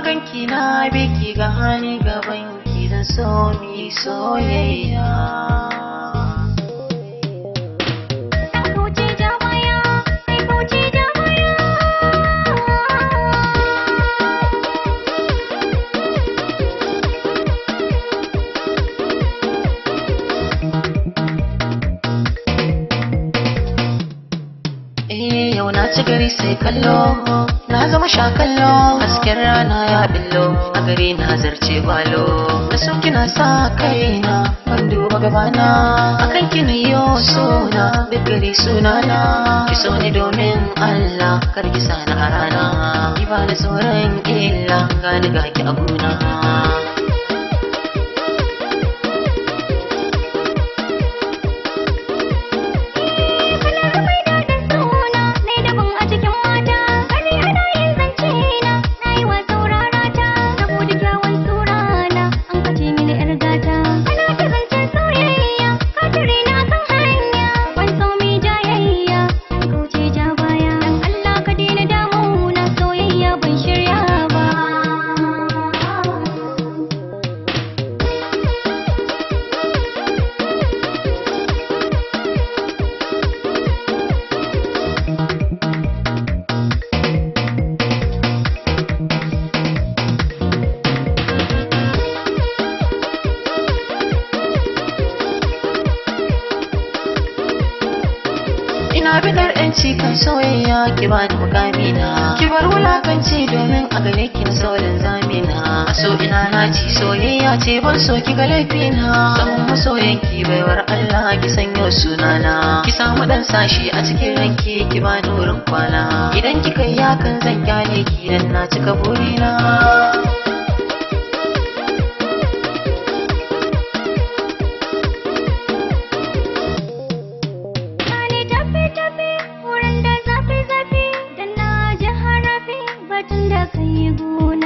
ganki na biki ga hani gaban ki da so mi soyayya. Yau na ci gari sai kallo, na zama sha kallo, hasken rana ya billo, a gari na zarce gwalo. Da so kina sa kaina, ban duba gabana, akan kina yo suna, duk gari sunana. Ki so ni domin Allah, kar ki sani a rana, ki ba ni tsoron illa, gani ga ki a gona. Ina bidar yanci kan soyayya ki bani mukamina, ki bar wulakanci domin a gare ki na saurin zamina. A so ina naci soyayya ce ban so ki ga laifina, samun masoyanki baiwar Allah ki sanyo sunana, ki samu dan sashi a cikin ranki ki bani wurin kwana. Idan kika yi hakan zan kyale ki dan na cika burina. Kai gona